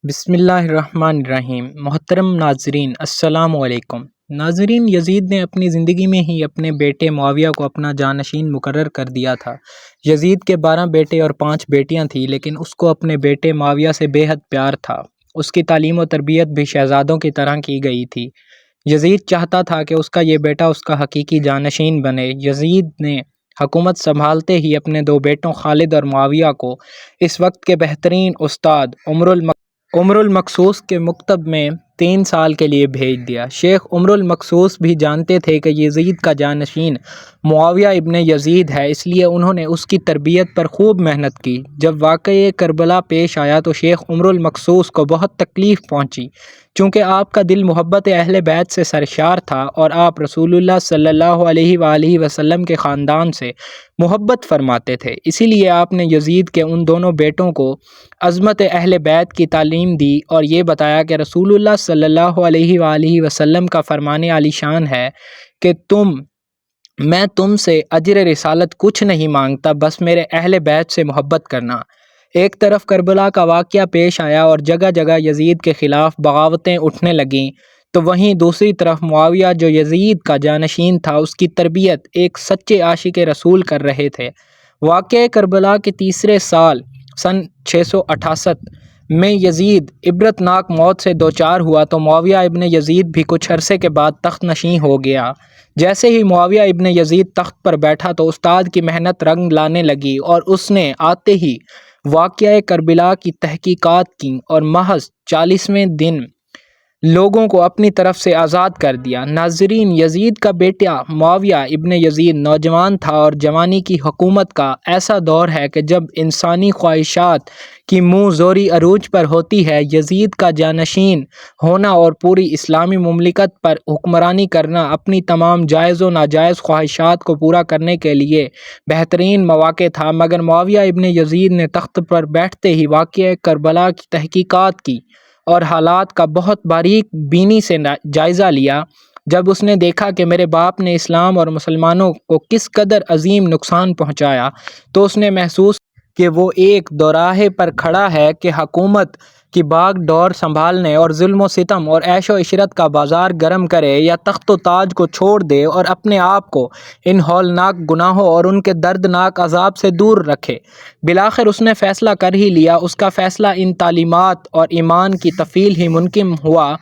بسم اللہ الرحمن الرحیم۔ محترم ناظرین السلام علیکم۔ ناظرین، یزید نے اپنی زندگی میں ہی اپنے بیٹے معاویہ کو اپنا جانشین مقرر کر دیا تھا۔ یزید کے 12 بیٹے اور 5 بیٹیاں تھیں، لیکن اس کو اپنے بیٹے معاویہ سے بے حد پیار تھا۔ اس کی تعلیم و تربیت بھی شہزادوں کی طرح کی گئی تھی۔ یزید چاہتا تھا کہ اس کا یہ بیٹا اس کا حقیقی جانشین بنے۔ یزید نے حکومت سنبھالتے ہی اپنے 2 بیٹوں خالد اور معاویہ کو اس وقت کے بہترین استاد عمر المقصوص کے مکتب میں 3 سال کے لیے بھیج دیا۔ شیخ عمر المقصوص بھی جانتے تھے کہ یزید کا جانشین معاویہ ابن یزید ہے، اس لیے انہوں نے اس کی تربیت پر خوب محنت کی۔ جب واقعہ کربلا پیش آیا تو شیخ عمر المقصوص کو بہت تکلیف پہنچی، چونکہ آپ کا دل محبت اہل بیت سے سرشار تھا اور آپ رسول اللہ صلی اللہ علیہ وآلہ وسلم کے خاندان سے محبت فرماتے تھے۔ اسی لیے آپ نے یزید کے ان دونوں بیٹوں کو عظمت اہل بیت کی تعلیم دی اور یہ بتایا کہ رسول اللہ صلی اللہ علیہ وآلہ وسلم کا فرمان عالی شان ہے کہ میں تم سے اجر رسالت کچھ نہیں مانگتا، بس میرے اہل بیت سے محبت کرنا۔ ایک طرف کربلا کا واقعہ پیش آیا اور جگہ جگہ یزید کے خلاف بغاوتیں اٹھنے لگیں، تو وہیں دوسری طرف معاویہ جو یزید کا جانشین تھا، اس کی تربیت ایک سچے عاشق رسول کر رہے تھے۔ واقعہ کربلا کے تیسرے سال سن 668 میں یزید عبرتناک موت سے دوچار ہوا تو معاویہ ابن یزید بھی کچھ عرصے کے بعد تخت نشین ہو گیا۔ جیسے ہی معاویہ ابن یزید تخت پر بیٹھا تو استاد کی محنت رنگ لانے لگی اور اس نے آتے ہی واقعہ کربلا کی تحقیقات کیں اور محض 40ویں دن لوگوں کو اپنی طرف سے آزاد کر دیا۔ ناظرین، یزید کا بیٹا معاویہ ابن یزید نوجوان تھا اور جوانی کی حکومت کا ایسا دور ہے کہ جب انسانی خواہشات کی منہ زوری عروج پر ہوتی ہے۔ یزید کا جانشین ہونا اور پوری اسلامی مملکت پر حکمرانی کرنا اپنی تمام جائز و ناجائز خواہشات کو پورا کرنے کے لیے بہترین مواقع تھا، مگر معاویہ ابن یزید نے تخت پر بیٹھتے ہی واقعہ کربلا کی تحقیقات کی اور حالات کا بہت باریک بینی سے جائزہ لیا۔ جب اس نے دیکھا کہ میرے باپ نے اسلام اور مسلمانوں کو کس قدر عظیم نقصان پہنچایا، تو اس نے محسوس کہ وہ ایک دوراہے پر کھڑا ہے کہ حکومت کی باغ ڈور سنبھالنے اور ظلم و ستم اور عیش و عشرت کا بازار گرم کرے، یا تخت و تاج کو چھوڑ دے اور اپنے آپ کو ان ہولناک گناہوں اور ان کے دردناک عذاب سے دور رکھے۔ بالآخر اس نے فیصلہ کر ہی لیا۔ اس کا فیصلہ ان تعلیمات اور ایمان کی تفعیل ہی ممکن ہوا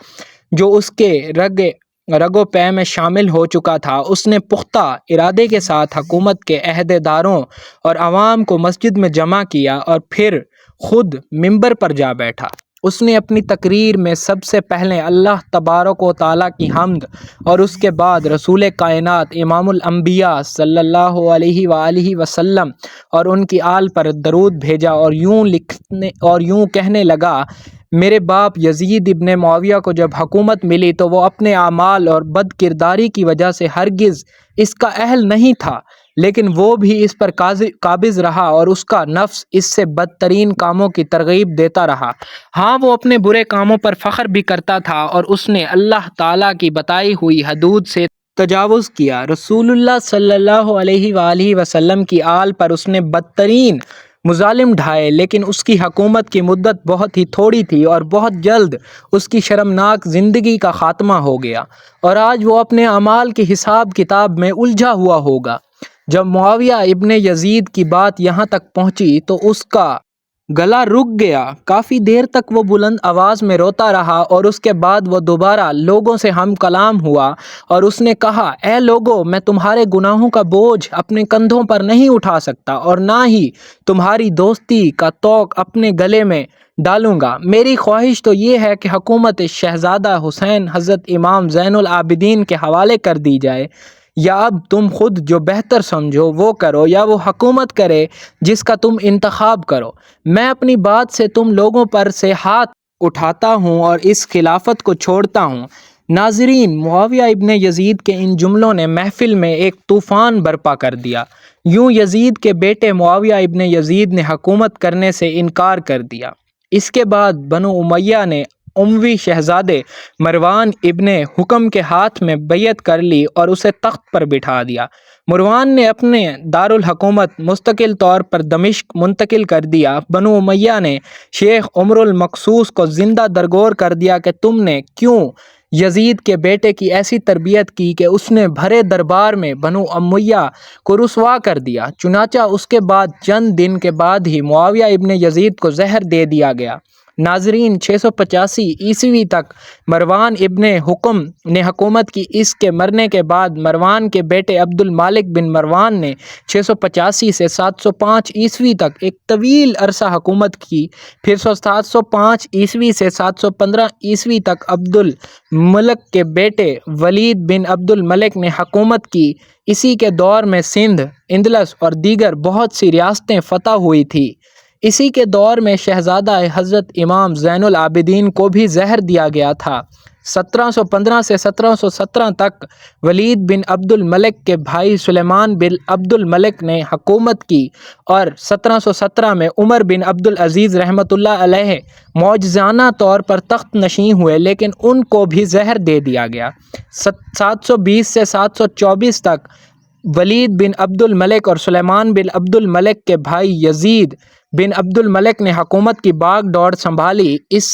جو اس کے رگ و پے میں شامل ہو چکا تھا۔ اس نے پختہ ارادے کے ساتھ حکومت کے عہدے داروں اور عوام کو مسجد میں جمع کیا اور پھر خود منبر پر جا بیٹھا۔ اس نے اپنی تقریر میں سب سے پہلے اللہ تبارک و تعالیٰ کی حمد اور اس کے بعد رسول کائنات امام الانبیاء صلی اللہ علیہ وآلہ وسلم اور ان کی آل پر درود بھیجا اور یوں کہنے لگا، میرے باپ یزید ابن معاویہ کو جب حکومت ملی تو وہ اپنے اعمال اور بد کرداری کی وجہ سے ہرگز اس کا اہل نہیں تھا، لیکن وہ بھی اس پر قابض رہا اور اس کا نفس اس سے بدترین کاموں کی ترغیب دیتا رہا۔ ہاں، وہ اپنے برے کاموں پر فخر بھی کرتا تھا اور اس نے اللہ تعالیٰ کی بتائی ہوئی حدود سے تجاوز کیا۔ رسول اللہ صلی اللہ علیہ وآلہ وسلم کی آل پر اس نے بدترین مظالم ڈھائے، لیکن اس کی حکومت کی مدت بہت ہی تھوڑی تھی اور بہت جلد اس کی شرمناک زندگی کا خاتمہ ہو گیا، اور آج وہ اپنے اعمال کی حساب کتاب میں الجھا ہوا ہوگا۔ جب معاویہ ابن یزید کی بات یہاں تک پہنچی تو اس کا گلا رک گیا۔ کافی دیر تک وہ بلند آواز میں روتا رہا اور اس کے بعد وہ دوبارہ لوگوں سے ہم کلام ہوا اور اس نے کہا، اے لوگو، میں تمہارے گناہوں کا بوجھ اپنے کندھوں پر نہیں اٹھا سکتا اور نہ ہی تمہاری دوستی کا طوق اپنے گلے میں ڈالوں گا۔ میری خواہش تو یہ ہے کہ حکومت شہزادہ حسین حضرت امام زین العابدین کے حوالے کر دی جائے، یا اب تم خود جو بہتر سمجھو وہ کرو، یا وہ حکومت کرے جس کا تم انتخاب کرو۔ میں اپنی بات سے تم لوگوں پر سے ہاتھ اٹھاتا ہوں اور اس خلافت کو چھوڑتا ہوں۔ ناظرین، معاویہ ابن یزید کے ان جملوں نے محفل میں ایک طوفان برپا کر دیا۔ یوں یزید کے بیٹے معاویہ ابن یزید نے حکومت کرنے سے انکار کر دیا۔ اس کے بعد بنو امیہ نے اموی شہزادے مروان ابن حکم کے ہاتھ میں بیعت کر لی اور اسے تخت پر بٹھا دیا۔ مروان نے اپنے دارالحکومت مستقل طور پر دمشق منتقل کر دیا۔ بنو امیہ نے شیخ عمر المقصوص کو زندہ درگور کر دیا کہ تم نے کیوں یزید کے بیٹے کی ایسی تربیت کی کہ اس نے بھرے دربار میں بنو امیہ کو رسوا کر دیا۔ چنانچہ اس کے بعد چند دن کے بعد ہی معاویہ ابن یزید کو زہر دے دیا گیا۔ ناظرین، 685 عیسوی تک مروان ابن حکم نے حکومت کی۔ اس کے مرنے کے بعد مروان کے بیٹے عبد المالک بن مروان نے 685 سے 705 عیسوی تک ایک طویل عرصہ حکومت کی۔ پھر 705 عیسوی سے 715 عیسوی تک عبد الملک کے بیٹے ولید بن عبد الملک نے حکومت کی۔ اسی کے دور میں سندھ، اندلس اور دیگر بہت سی ریاستیں فتح ہوئی تھیں۔ اسی کے دور میں شہزادہ حضرت امام زین العابدین کو بھی زہر دیا گیا تھا۔ 1715 سے 1717 تک ولید بن عبد الملک کے بھائی سلیمان بن عبد الملک نے حکومت کی اور 1717 میں عمر بن عبد العزیز رحمۃ اللہ علیہ معجزانہ طور پر تخت نشین ہوئے، لیکن ان کو بھی زہر دے دیا گیا۔ 720 سے 724 تک ولید بن عبد الملک اور سلیمان بن عبد الملک کے بھائی یزید بن عبد الملک نے حکومت کی باغ ڈور سنبھالی۔ اس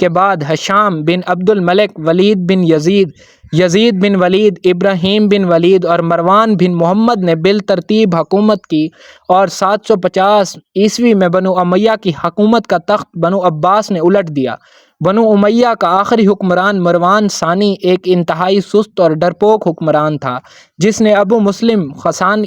کے بعد ہشام بن عبد الملک، ولید بن یزید، یزید بن ولید، ابراہیم بن ولید اور مروان بن محمد نے بالترتیب حکومت کی اور 750 عیسوی میں بنو امیہ کی حکومت کا تخت بنو عباس نے الٹ دیا۔ بنو امیہ کا آخری حکمران مروان ثانی ایک انتہائی سست اور ڈرپوک حکمران تھا، جس نے ابو مسلم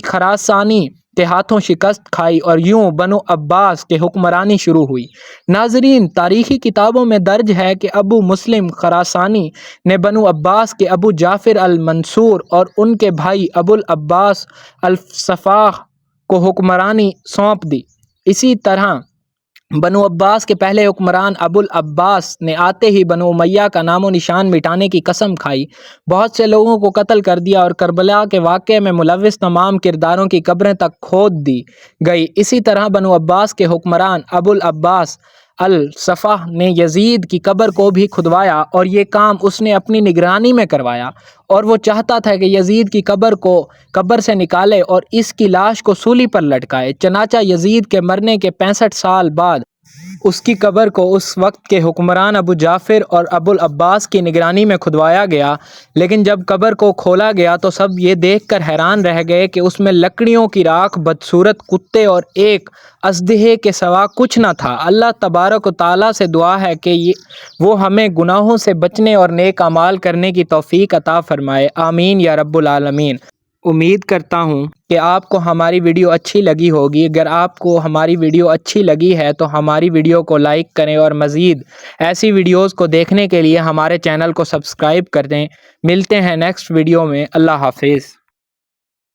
خراسانی کے ہاتھوں شکست کھائی اور یوں بنو عباس کے حکمرانی شروع ہوئی۔ ناظرین، تاریخی کتابوں میں درج ہے کہ ابو مسلم خراسانی نے بنو عباس کے ابو جعفر المنصور اور ان کے بھائی ابو العباس الصفاح کو حکمرانی سونپ دی۔ اسی طرح بنو عباس کے پہلے حکمران ابو العباس نے آتے ہی بنو امیہ کا نام و نشان مٹانے کی قسم کھائی، بہت سے لوگوں کو قتل کر دیا اور کربلا کے واقعے میں ملوث تمام کرداروں کی قبریں تک کھود دی گئی۔ اسی طرح بنو عباس کے حکمران ابو العباس الصفاح نے یزید کی قبر کو بھی کھدوایا اور یہ کام اس نے اپنی نگرانی میں کروایا، اور وہ چاہتا تھا کہ یزید کی قبر کو قبر سے نکالے اور اس کی لاش کو سولی پر لٹکائے۔ چنانچہ یزید کے مرنے کے 65 سال بعد اس کی قبر کو اس وقت کے حکمران ابو جعفر اور ابو العباس کی نگرانی میں کھدوایا گیا، لیکن جب قبر کو کھولا گیا تو سب یہ دیکھ کر حیران رہ گئے کہ اس میں لکڑیوں کی راکھ، بدصورت کتے اور ایک اژدہے کے سوا کچھ نہ تھا۔ اللہ تبارک و تعالیٰ سے دعا ہے کہ وہ ہمیں گناہوں سے بچنے اور نیک اعمال کرنے کی توفیق عطا فرمائے، آمین یا رب العالمین۔ امید کرتا ہوں کہ آپ کو ہماری ویڈیو اچھی لگی ہوگی۔ اگر آپ کو ہماری ویڈیو اچھی لگی ہے تو ہماری ویڈیو کو لائک کریں اور مزید ایسی ویڈیوز کو دیکھنے کے لیے ہمارے چینل کو سبسکرائب کر دیں۔ ملتے ہیں نیکسٹ ویڈیو میں۔ اللہ حافظ۔